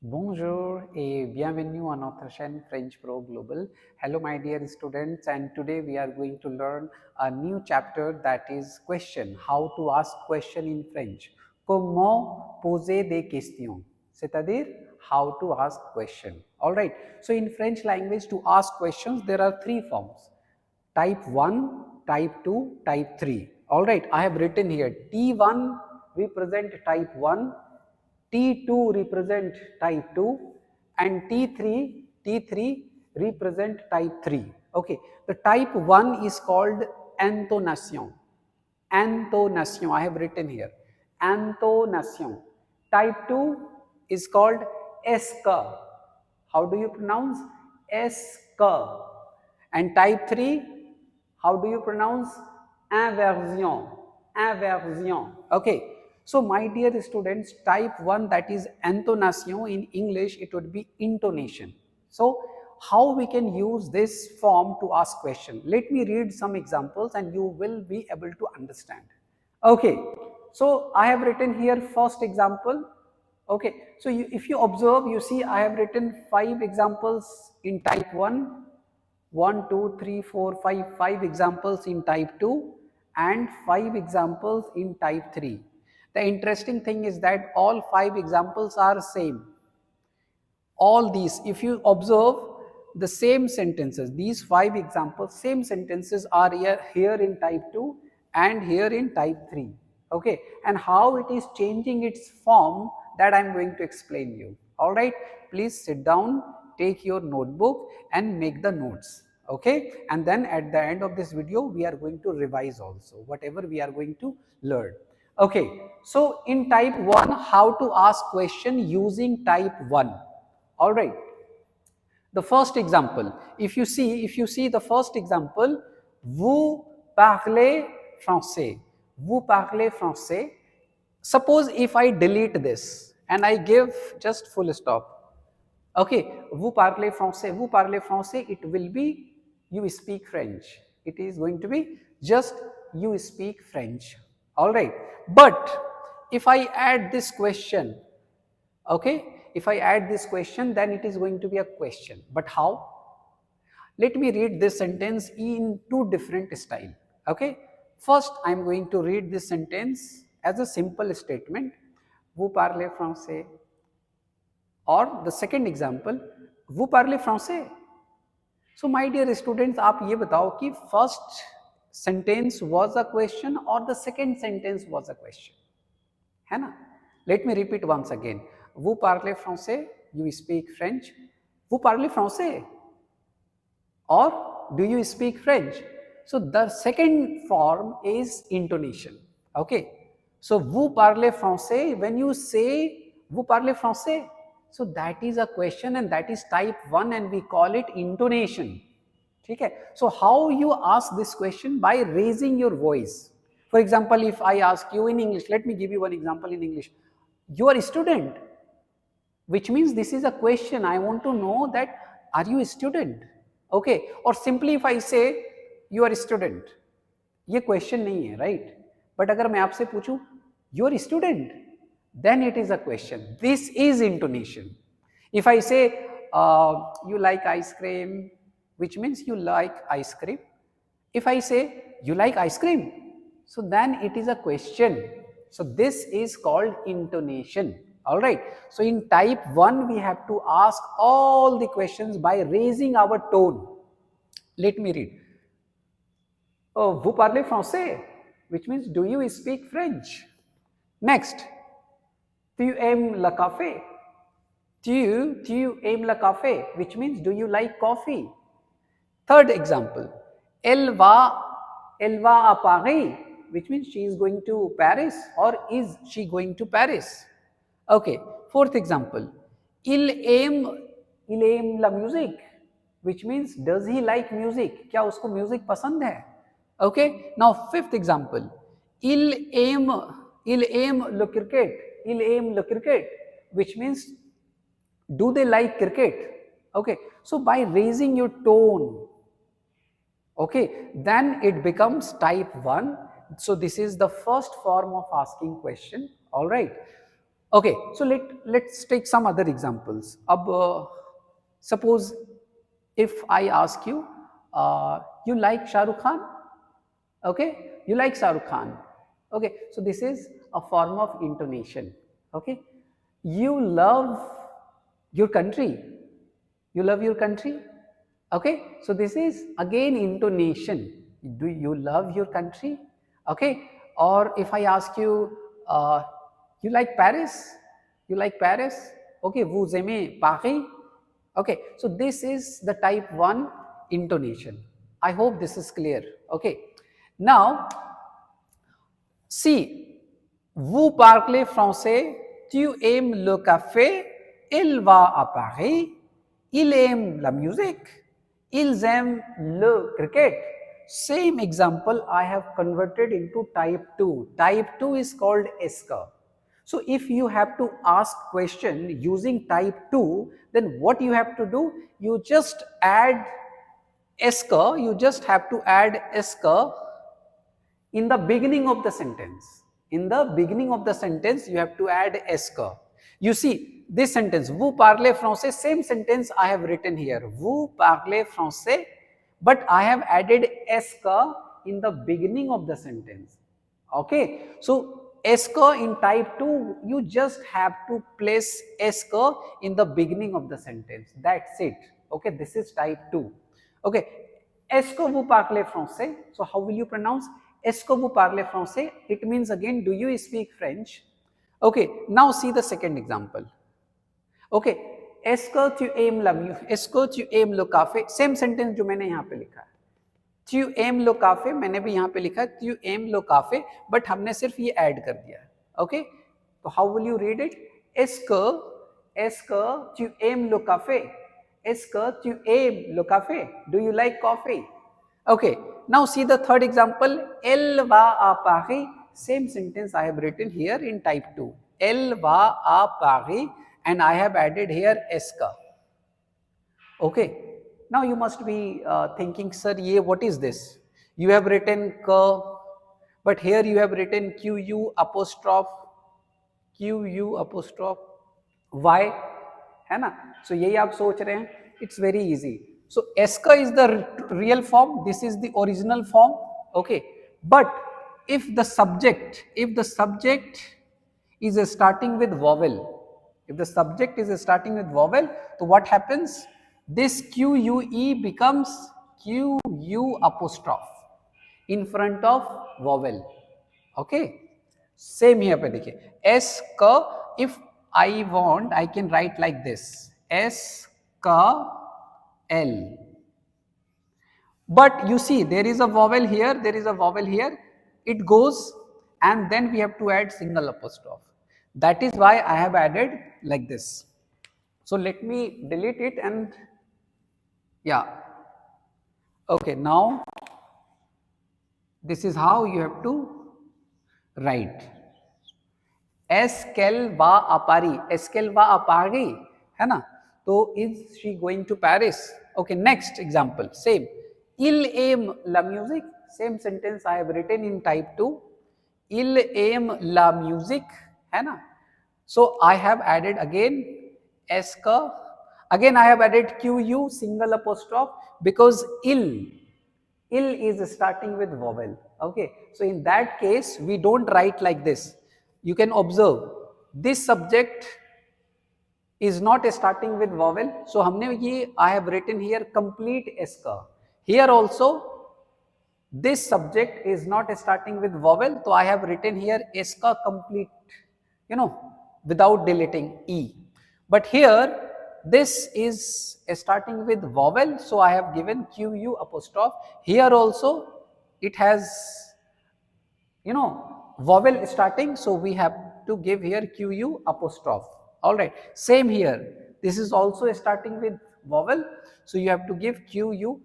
Bonjour et bienvenue à notre chaîne FrenchPro Global. Hello my dear students, and today we are going to learn a new chapter, that is question, how to ask question in French. Comment poser des questions, c'est-à-dire how to ask question. Alright, so in French language to ask questions there are three forms: type 1, type 2, type 3. Alright, I have written here T1 represent type 1, T2 represent type 2, and T3 represent type 3. Okay, the type 1 is called intonation. Intonation, I have written here. Intonation. Type 2 is called Est-ce. How do you pronounce? Est-ce. And type 3, how do you pronounce? Inversion. Inversion. Okay. So my dear students, type 1, that is intonation, in English it would be intonation. So how we can use this form to ask question? Let me read some examples and you will be able to understand. Okay, so I have written here first example. Okay, so if you observe, you see I have written 5 examples in type 1, 1, 2, 3, 4, 5, 5 examples in type 2 and 5 examples in type 3. The interesting thing is that all 5 examples are same. All these, if you observe the same sentences, these 5 examples, same sentences are here in type 2 and here in type 3. Okay, and how it is changing its form, that I am going to explain you. Alright, please sit down, take your notebook and make the notes. Okay, and then at the end of this video we are going to revise also whatever we are going to learn. Okay, so in type 1, how to ask question using type 1. All right, the first example, if you see the first example, vous parlez français, vous parlez français. Suppose if I delete this and I give just full stop. Okay, vous parlez français, it will be you speak French. It is going to be just you speak French. All right, but if I add this question, okay, if I add this question, then it is going to be a question. But how? Let me read this sentence in two different style. Okay, first I am going to read this sentence as a simple statement, vous parlez français. Or the second example, vous parlez français. So my dear students, आप ये बताओ कि first sentence was a question or the second sentence was a question, है ना? Let me repeat once again. Vous parlez français, you speak French. Vous parlez français, or do you speak French? So the second form is intonation. Okay, so vous parlez français, when you say vous parlez français, so that is a question and that is type 1 and we call it intonation. Okay, so how you ask this question? By raising your voice. For example, if I ask you in English, let me give you one example in English. You are a student, which means this is a question. I want to know that are you a student? Okay, or simply if I say you are a student, ये question नहीं है, right? But अगर मैं आपसे पूछूं you are a student, then it is a question. This is intonation. If I say you like ice cream, which means you like ice cream. If I say you like ice cream, so then it is a question. So this is called intonation. All right, so in type 1 we have to ask all the questions by raising our tone. Let me read. Oh, vous parlez français, which means do you speak French? Next, tu aimes le café? Tu aimes le café, which means do you like coffee? Third example, elle va à Paris, which means she is going to Paris, or is she going to Paris? Okay, fourth example, il aime la musique, which means does he like music? क्या उसको music पसंद है? Okay, now fifth example, il aime le cricket, which means do they like cricket? Okay, so by raising your tone, okay, then it becomes type 1. So this is the first form of asking question. All right. Okay, so let's take some other examples. Suppose if I ask you, you like Shah Rukh Khan? Okay, you like Shah Rukh Khan. Okay, so this is a form of intonation. Okay, you love your country. You love your country. Okay, so this is again intonation. Do you love your country? Okay, or if I ask you, you like Paris? You like Paris? Okay, vous aimez Paris? Okay, so this is the type 1 intonation. I hope this is clear. Okay, now see, vous parlez français, tu aimes le café, il va à Paris, il aime la musique, ils aiment le cricket. Same example I have converted into type 2. Type 2 is called Est-ce. So if you have to ask question using type 2, then what you have to do? You just add Est-ce, you just have to add Est in the beginning of the sentence. In the beginning of the sentence, you have to add Est. You see, this sentence, vous parlez français, same sentence I have written here. Vous parlez français, but I have added Est in the beginning of the sentence. Okay, so Est in type 2, you just have to place Est in the beginning of the sentence. That's it. Okay, this is type 2. Okay, Est-ce que vous parlez français? So how will you pronounce? Est-ce que vous parlez français? It means again, do you speak French? Okay, now see the second example. Okay, est-ce que tu aimes la musique? Est-ce que tu aimes le café? Same sentence जो मैंने यहाँ पे लिखा है. Tu aimes le café, मैंने भी यहाँ पे लिखा है tu aimes le café, but हमने सिर्फ ये ऐड कर दिया है. Okay, तो how will you read it? Est-ce que tu aimes le café? Est-ce que tu aimes le café? Do you like coffee? Okay, now see the third example. Elle va à Paris. Same sentence I have written here in type 2. Elle va à Paris, and I have added here est-ce que. Okay, now you must be thinking, sir, ye, what is this? You have written que, but here you have written QU apostrophe, QU apostrophe. Why? है ना? So यही आप सोच रहे हैं. It's very easy. So est-ce is the real form. This is the original form. Okay, but if the subject is starting with vowel, if the subject is starting with vowel, so what happens? This QUE becomes QU apostrophe in front of vowel. Okay, same here पे देखिए. S का, if I want, I can write like this. S का L. But you see, there is a vowel here, there is a vowel here. It goes, and then we have to add single apostrophe. That is why I have added like this. So let me delete it and yeah. Okay, now this is how you have to write. Est-ce va à Paris? Est-ce va à Paris? है ना? So is she going to Paris? Okay, next example, same. Il aime la musique. Same sentence I have written in type 2. Il aime la musique. है ना? So I have added again est-ce que. Again I have added QU single apostrophe because il is starting with vowel. Okay, so in that case we don't write like this. You can observe this subject is not starting with vowel, so हमने ये I have written here complete est. Here also this subject is not starting with vowel, so I have written here est complete, without deleting e. But here this is starting with vowel, so I have given QU apostrophe. Here also it has vowel starting, so we have to give here QU apostrophe. All right, same here. This is also starting with vowel, so you have to give QU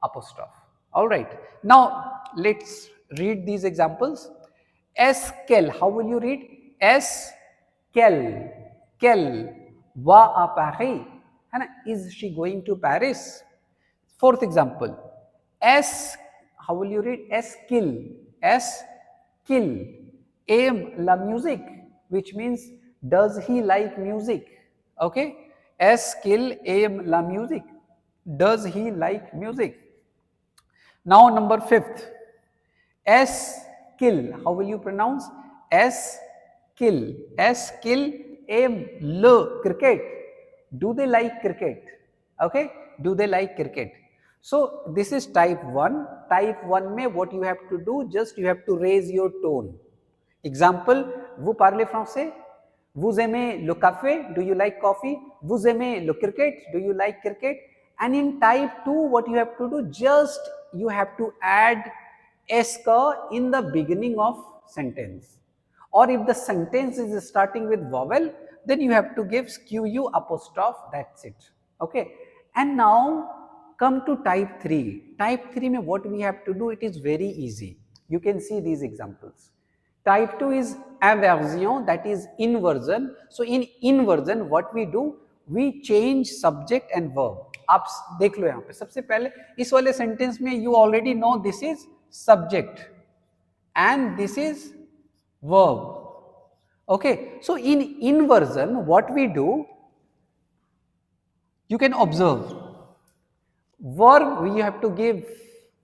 apostrophe. All right, now let's read these examples. Est-ce, how will you read? Est-ce va à Paris? Is she going to Paris? Fourth example. Est-ce, how will you read? Est-ce qu'il aime la musique, which means Does he like music? Okay, est-ce qu'il aime la musique? Does he like music? Now number 5th, est-ce qu'il, how will you pronounce? Est-ce qu'il aime le cricket? Do they like cricket? Okay, do they like cricket? So this is type 1. Type 1 में what you have to do, just you have to raise your tone. Example, vous parlez français? Vous aimez le café? Do you like coffee? Vous aimez le cricket? Do you like cricket? And in type 2, what you have to do, just you have to add est-ce in the beginning of sentence. Or if the sentence is starting with vowel, then you have to give squ apostrophe, that's it. Okay. And now come to type 3. Type 3 mein what we have to do, it is very easy. You can see these examples. Type 2 is inversion, that is inversion. So in inversion what we do, we change subject and verb. आप देख लो यहाँ पे सबसे पहले इस वाले sentence में you already know this is subject and this is verb. Okay, so in inversion what we do, you can observe verb you have to give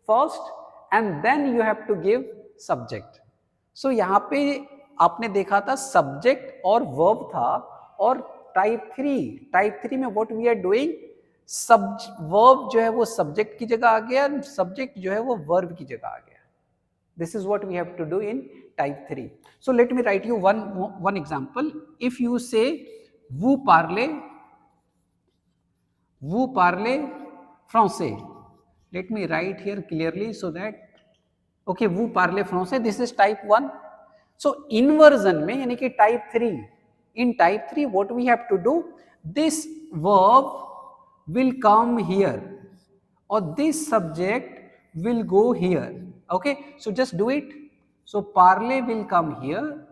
first and then you have to give subject. So यहाँ पे आपने देखा था subject और verb था, और type 3 में what we are doing, verb जो है वो subject की जगह आ गया, subject जो है वो verb की जगह आ गया. This is what we have to do in type 3. So let me write you one example. If you say vous parlez français. Let me write here clearly so that, okay, vous parlez français, this is type 1. So inversion में यानी कि type 3, in type 3 what we have to do, this verb will come here or this subject will go here. Okay, so just do it. So parler will come here,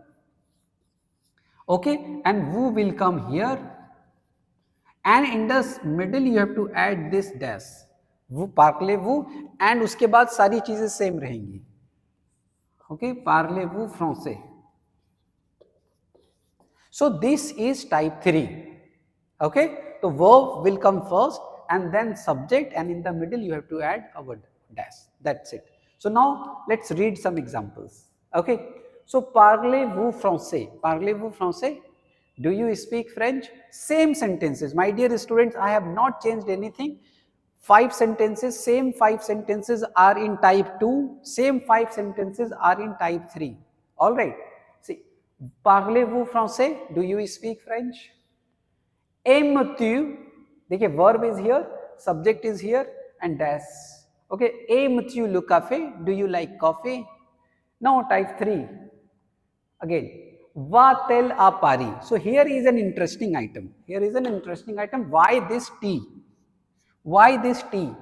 okay, and vous will come here, and in the middle you have to add this dash, vous parlez-vous, and उसके बाद सारी चीजें same रहेंगी. Okay, parlez-vous français. So this is type 3. Okay, so verb will come first and then subject, and in the middle you have to add a word dash. That's it. So now let's read some examples. Okay, so parlez-vous français? Parlez-vous français? Do you speak French? Same sentences. My dear students, I have not changed anything. 5 sentences, same 5 sentences are in type 2, same 5 sentences are in type 3. All right. See, parlez-vous français? Do you speak French? Aimes-tu? देखिए, verb is here, subject is here, and dash. Okay, aimes-tu le café? Do you like coffee? Now type 3. Again, va-t-elle à Paris? So here is an interesting item. Here is an interesting item. Why this T? Why this T?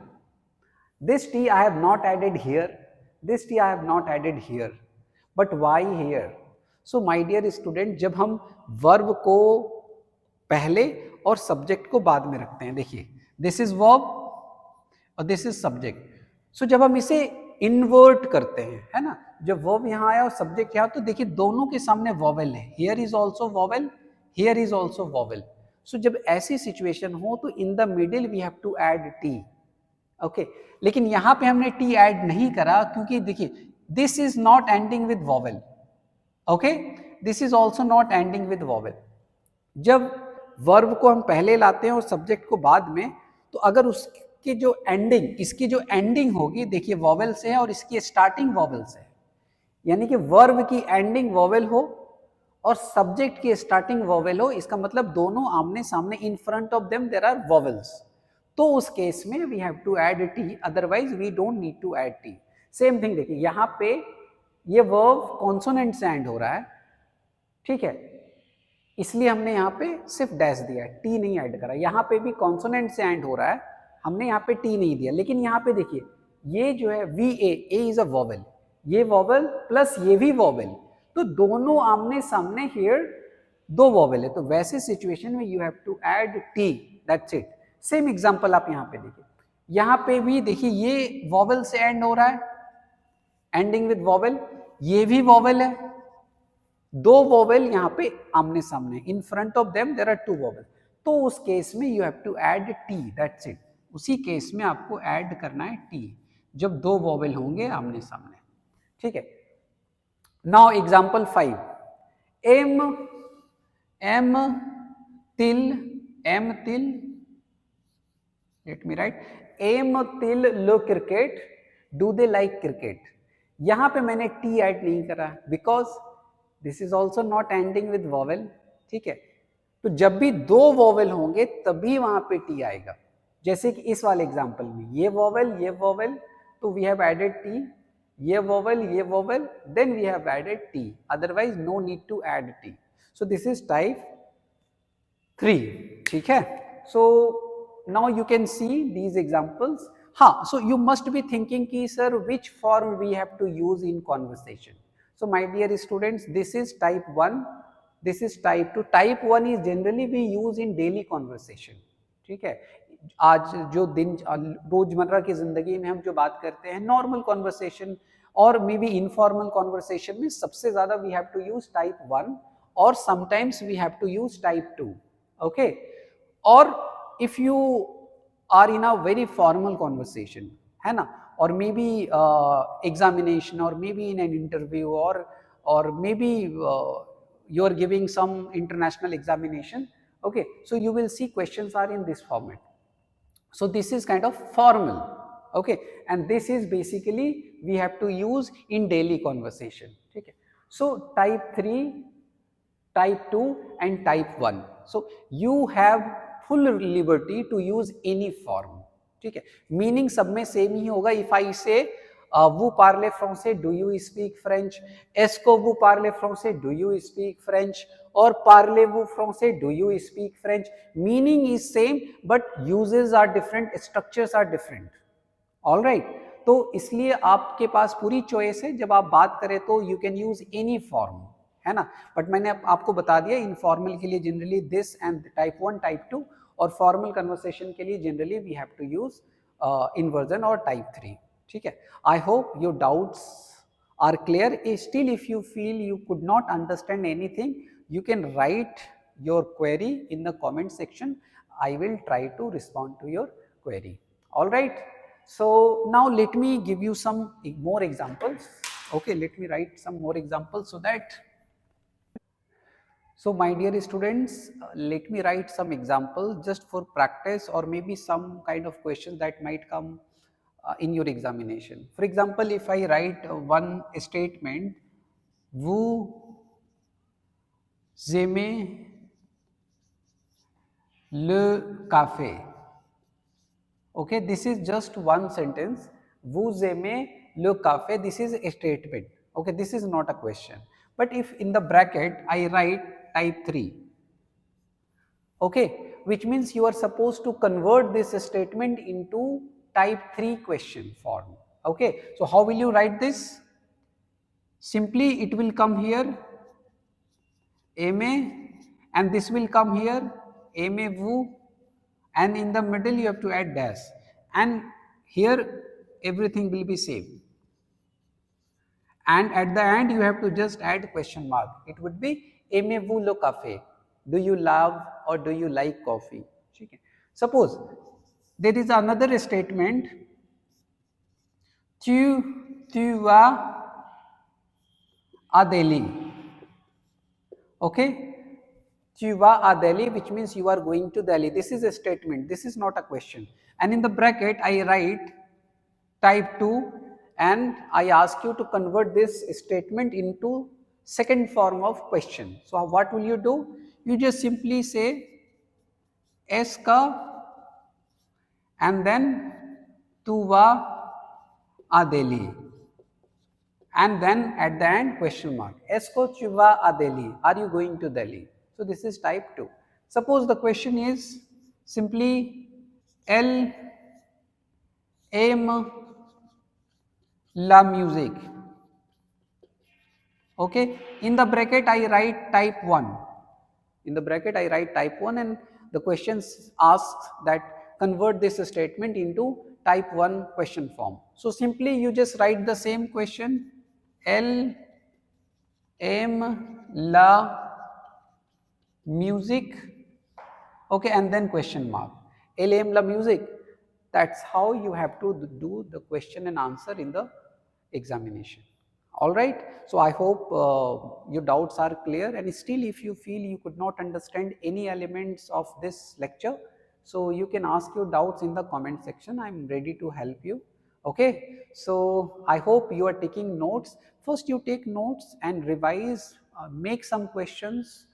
This T I have not added here. This T I have not added here. But why here? So my dear student, जब हम verb को पहले और subject को बाद में रखते हैं, देखिए, this is verb और this is subject. So जब हम इसे invert करते हैं, है ना, जब verb यहाँ आया और subject यहाँ, तो देखिए दोनों के सामने vowel है. Here is also vowel, here is also vowel. So जब ऐसी situation हो तो in the middle we have to add T. Okay, लेकिन यहाँ पे हमने T add नहीं करा क्योंकि देखिए this is not ending with vowel. Okay, this is also not ending with vowel. जब verb को हम पहले लाते हैं और subject को बाद में, तो अगर उसकी जो ending, इसकी जो ending होगी, देखिए vowel से है और इसकी starting vowel से है, यानी कि verb की ending vowel हो और subject की starting vowel हो, इसका मतलब दोनों आमने सामने, in front of them there are vowels. तो उस केस में we have to add T, otherwise we don't need to add T. Same thing देखिए, यहाँ पे ये verb consonant से end हो रहा है, ठीक है, इसलिए हमने यहाँ पे सिर्फ डैश दिया है, T नहीं ऐड करा. यहाँ पे भी consonant से end हो रहा है, हमने यहाँ पे T नहीं दिया. लेकिन यहाँ पे देखिए, ये जो है VA, A is a vowel, ये vowel प्लस ये भी vowel, तो दोनों आमने सामने here दो vowel है, तो वैसे सिचुएशन में you have to add T. That's it. Same example आप यहाँ पे देखिए, यहाँ पे भी देखिए ये vowel से end हो रहा है, ending with vowel, ये भी vowel है, दो वोवेल यहाँ पे आमने सामने, in front of them there are two vowel, तो उस केस में you have to add T, that's it. उसी केस में आपको ऐड करना है टी जब दो वोवेल होंगे आमने सामने, ठीक है। नाउ एग्जांपल 5, एम एम तिल एम तिल, लेट मी राइट, एम तिल लो cricket, do they like cricket. यहां पे मैंने टी ऐड नहीं करा because this is also not ending with vowel, ठीक है। तो जब भी दो वॉवेल होंगे तभी वहां पे टी आएगा, जैसे कि इस वाले एग्जांपल में ये वॉवेल, तो वी हैव एडेड टी, ये vowel, then we have added T, otherwise no need to add T. So this is type 3, ठीक है। So now you can see these examples. हाँ, so you must be thinking कि sir which form we have to use in conversation. So my dear students, this is type 1, this is type 2. Type 1 is generally we use in daily conversation, ठीक है। आज जो दिन रोजमर्रा की जिंदगी में हम जो बात करते हैं नॉर्मल कॉन्वर्सेशन और मे बी इनफॉर्मल कॉन्वर्सेशन में सबसे ज्यादा we have to use type 1 और sometimes we have to use type 2, okay. और if you are in a very formal conversation, है ना, or maybe examination, or maybe in an interview, or maybe you are giving some international examination, okay, so you will see questions are in this format. So this is kind of formal, okay, and this is basically we have to use in daily conversation, okay. So type 3, type 2 and type 1, so you have full liberty to use any form, ठीक है। Meaning सब में same ही होगा। If I say वो पार्ले फ्रांसे, do you speak French, एस को वो पार्ले फ्रांसे, डू यू स्पीक फ्रेंच, और पार्ले वो फ्रांसे, do you speak French, meaning is same but usages are different, structures are different, alright. तो इसलिए आपके पास पूरी चॉइस है, जब आप बात करें तो you can use any form, है ना। बट मैंने आपको बता दिया इनफॉर्मल के लिए generally this and type 1 type 2, और फॉर्मल कन्वर्सेशन के लिए generally we have to use inversion और टाइप 3, ठीक है। I hope your doubts are clear. Still if you feel you could not understand anything, you can write your query in the comment section. I will try to respond to your query. All right, so now let me give you some more examples. Okay, let me write some more examples so that. So my dear students, let me write some examples just for practice, or maybe some kind of questions that might come in your examination. For example, if I write one statement, vous aimez le café. Okay, this is just one sentence. Vous aimez le café. This is a statement. Okay, this is not a question. But if in the bracket I write type 3, okay, which means you are supposed to convert this statement into type 3 question form. Okay, so how will you write this? Simply it will come here aimez, and this will come here aimez-vous, and in the middle you have to add dash, and here everything will be same, and at the end you have to just add question mark. It would be aimez-vous le café, do you love or do you like coffee, okay. Suppose there is another statement, tu vas à Delhi, okay, tu vas à Delhi, which means you are going to Delhi. This is a statement, this is not a question, and in the bracket I write type 2, and I ask you to convert this statement into second form of question. So what will you do? You just simply say Est-ce que, and then tu vas à Delhi, and then at the end question mark. Est-ce que tu vas à Delhi? Are you going to Delhi? So this is type 2. Suppose the question is simply elle aime la musique. Okay, in the bracket I write type 1. In the bracket I write type 1, and the questions asks that convert this statement into type 1 question form. So simply you just write the same question, elle aime la music, okay, and then question mark. Elle aime la music. That's how you have to do the question and answer in the examination. All right. So I hope your doubts are clear, and still if you feel you could not understand any elements of this lecture, so you can ask your doubts in the comment section. I am ready to help you. Okay. So I hope you are taking notes. First you take notes and revise, make some questions,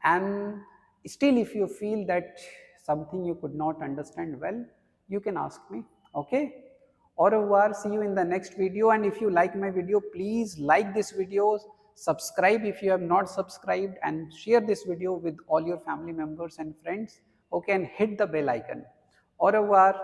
and still if you feel that something you could not understand well, you can ask me. Okay. Au revoir, see you in the next video, and if you like my video, please like this video, subscribe if you have not subscribed, and share this video with all your family members and friends. Okay, and hit the bell icon. Au revoir.